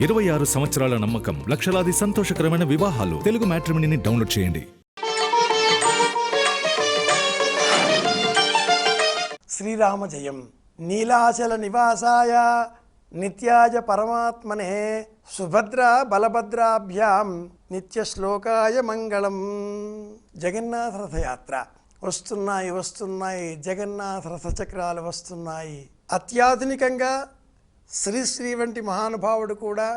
26 సంవత్సరాల నమ్మకం, లక్షలాది సంతోషకరమైన వివాహాలు. తెలుగు మ్యాట్రిమోనీని డౌన్లోడ్ చేయండి. శ్రీరామ జయం. నీలాచల నివాసాయ నిత్యాయ పరమాత్మనే సుభద్ర బలభద్రాభ్యాం నిత్య శ్లోకాయ మంగళం. జగన్నాథ రథయాత్ర వస్తున్నాయి జగన్నాథ రథచక్రాలు వస్తున్నాయి. అత్యాధునికంగా శ్రీ వంటి మహానుభావుడు కూడా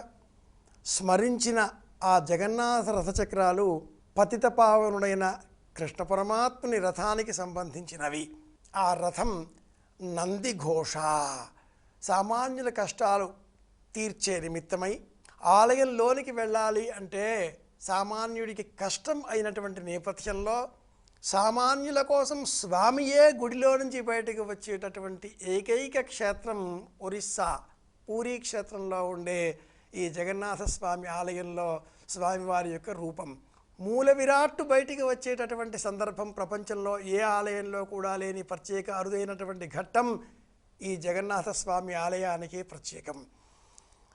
స్మరించిన ఆ జగన్నాథ రథచక్రాలు పతిత పావనుడైన కృష్ణ పరమాత్ముని రథానికి సంబంధించినవి. ఆ రథం నందిఘోష. సామాన్యుల కష్టాలు తీర్చే నిమిత్తమై ఆలయంలోనికి వెళ్ళాలి అంటే సామాన్యుడికి కష్టం అయినటువంటి నేపథ్యంలో సామాన్యుల కోసం స్వామియే గుడిలో నుంచి బయటకు వచ్చేటటువంటి ఏకైక క్షేత్రం ఒరిస్సా పూరీ క్షేత్రంలో ఉండే ఈ జగన్నాథ స్వామి ఆలయంలో స్వామివారి యొక్క రూపం. మూల విరాట్టు బయటికి వచ్చేటటువంటి సందర్భం ప్రపంచంలో ఏ ఆలయంలో కూడా లేని ప్రత్యేక అరుదైనటువంటి ఘట్టం ఈ జగన్నాథ స్వామి ఆలయానికి ప్రత్యేకం.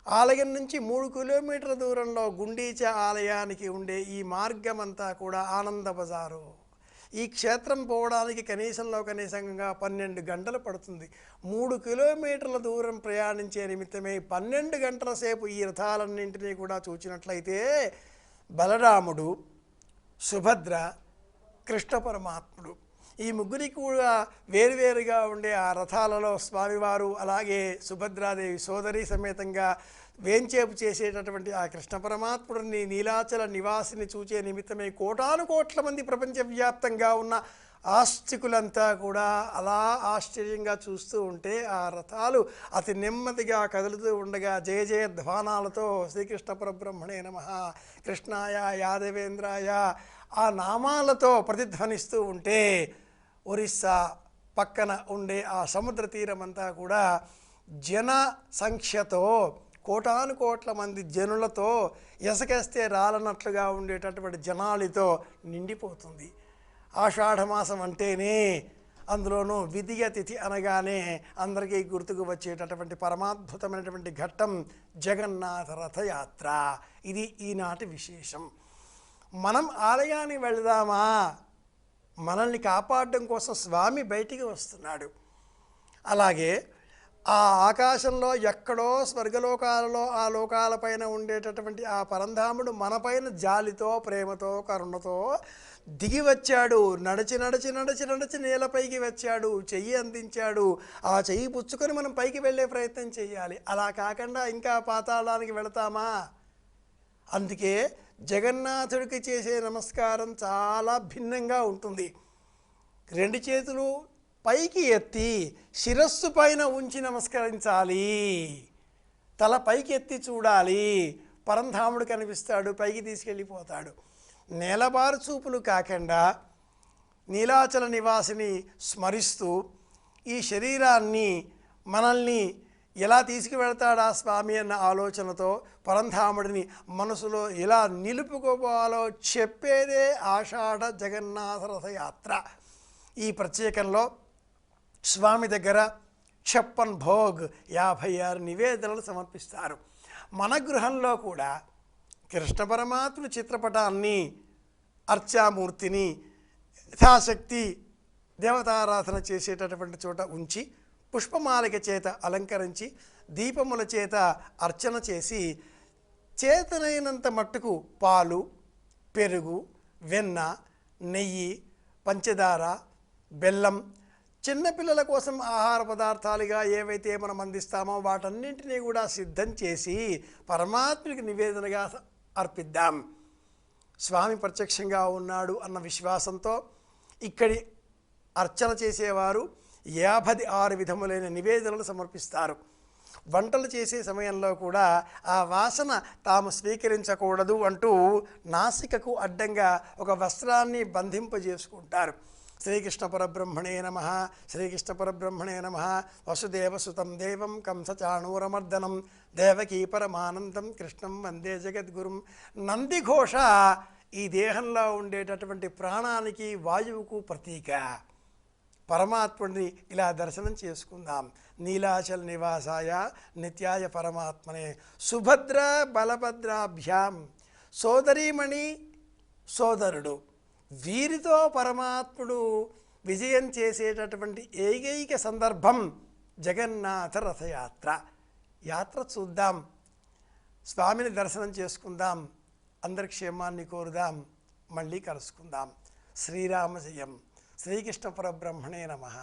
ఆలయం నుంచి 3 కిలోమీటర్ల దూరంలో గుండీచా ఆలయానికి ఉండే ఈ మార్గం అంతా కూడా ఆనంద బజారు. ఈ క్షేత్రం పోవడానికి కనీసంగా 12 గంటలు పడుతుంది. 3 కిలోమీటర్ల దూరం ప్రయాణించే నిమిత్తమే 12 గంటల సేపు ఈ రథాలన్నింటినీ కూడా చూచినట్లయితే బలరాముడు, సుభద్ర, కృష్ణ పరమాత్ముడు ఈ ముగ్గురికి కూడా వేరువేరుగా ఉండే ఆ రథాలలో స్వామివారు అలాగే సుభద్రాదేవి సోదరి సమేతంగా వేంచేపు చేసేటటువంటి ఆ కృష్ణ పరమాత్ముడిని నీలాచల నివాసిని చూచే నిమిత్తమే కోటాను కోట్ల మంది ప్రపంచవ్యాప్తంగా ఉన్న ఆస్తికులంతా కూడా అలా ఆశ్చర్యంగా చూస్తూ ఉంటే ఆ రథాలు అతి నెమ్మదిగా కదులుతూ ఉండగా జయ జయ ధ్వానాలతో శ్రీకృష్ణ పరబ్రహ్మణే నమః, కృష్ణాయ యాదవేంద్రాయ ఆ నామాలతో ప్రతిధ్వనిస్తూ ఉంటే ఒరిస్సా పక్కన ఉండే ఆ సముద్ర తీరమంతా కూడా జన సంఖ్యతో కోటాను కోట్ల మంది జనులతో ఎసకేస్తే రాలనట్లుగా ఉండేటటువంటి జనాలతో నిండిపోతుంది. ఆషాఢమాసం అంటేనే అందులోనూ విదియ తిథి అనగానే అందరికీ గుర్తుకు వచ్చేటటువంటి పరమాద్భుతమైనటువంటి ఘట్టం జగన్నాథ రథయాత్ర. ఇది ఈనాటి విశేషం. మనం ఆలయానికి వెళదామా? మనల్ని కాపాడడం కోసం స్వామి బయటికి వస్తున్నాడు. అలాగే ఆ ఆకాశంలో ఎక్కడో స్వర్గలోకాలలో ఆ లోకాలపైన ఉండేటటువంటి ఆ పరంధాముడు మనపైన జాలితో ప్రేమతో కరుణతో దిగి వచ్చాడు. నడిచి నేలపైకి వచ్చాడు, చెయ్యి అందించాడు. ఆ చెయ్యి పుచ్చుకొని మనం పైకి వెళ్ళే ప్రయత్నం చేయాలి. అలా కాకుండా ఇంకా పాతాళానికి వెళతామా? అందుకే జగన్నాథుడికి చేసే నమస్కారం చాలా భిన్నంగా ఉంటుంది. 2 చేతులు పైకి ఎత్తి శిరస్సు పైన ఉంచి నమస్కరించాలి. తల పైకి ఎత్తి చూడాలి. పరంధాముడు కనిపిస్తాడు, పైకి తీసుకెళ్ళిపోతాడు. నేలబారు చూపులు కాకుండా నీలాచల నివాసిని స్మరిస్తూ ఈ శరీరాన్ని మనల్ని ఎలా తీసుకువెళ్తాడా స్వామి అన్న ఆలోచనతో పరంధాముడిని మనసులో ఎలా నిలుపుకోవాలో చెప్పేదే ఆషాఢ జగన్నాథ రథయాత్ర. ఈ ప్రత్యేకంలో స్వామి దగ్గర 56 భోగ్ 56 నివేదనలు సమర్పిస్తారు. మన గృహంలో కూడా కృష్ణ పరమాత్ముని చిత్రపటాన్ని, అర్చామూర్తిని యథాశక్తి దేవతారాధన చేసేటటువంటి చోట ఉంచి పుష్పమాలిక చేత అలంకరించి దీపముల చేత అర్చన చేసి చేతనైనంత మట్టుకు పాలు, పెరుగు, వెన్న, నెయ్యి, పంచదార, బెల్లం, చిన్నపిల్లల కోసం ఆహార పదార్థాలుగా ఏవైతే మనం అందిస్తామో వాటన్నింటినీ కూడా సిద్ధం చేసి పరమాత్మకి నివేదనగా అర్పిద్దాం. స్వామి ప్రత్యక్షంగా ఉన్నాడు అన్న విశ్వాసంతో ఇక్కడి అర్చన చేసేవారు 56 విధములైన నివేదనలు సమర్పిస్తారు. వంటలు చేసే సమయంలో కూడా ఆ వాసన తాము స్వీకరించకూడదు అంటూ నాసికకు అడ్డంగా ఒక వస్త్రాన్ని బంధింపజేసుకుంటారు. శ్రీకృష్ణ పరబ్రహ్మణే నమః, శ్రీకృష్ణ పరబ్రహ్మణే నమః, వసుదేవసుతం దేవం కంసచాణూరమర్దనం దేవకీ పరమానందం కృష్ణం వందే జగద్గురుం. నందిఘోష ఈ దేహంలో ఉండేటటువంటి ప్రాణానికి వాయువుకు ప్రతీక. పరమాత్ముడిని ఇలా దర్శనం చేసుకుందాం. నీలాచల నివాసాయ నిత్యాయ పరమాత్మనే సుభద్ర బలభద్రాభ్యాం, సోదరీమణి సోదరుడు, వీరితో పరమాత్ముడు విజయం చేసేటటువంటి ఏకైక సందర్భం జగన్నాథ రథయాత్ర. యాత్ర చూద్దాం, స్వామిని దర్శనం చేసుకుందాం, అందరి క్షేమాన్ని కోరుదాం, మళ్ళీ కలుసుకుందాం. శ్రీరామ జయం. శ్రీకృష్ణ పరబ్రహ్మణే నమః.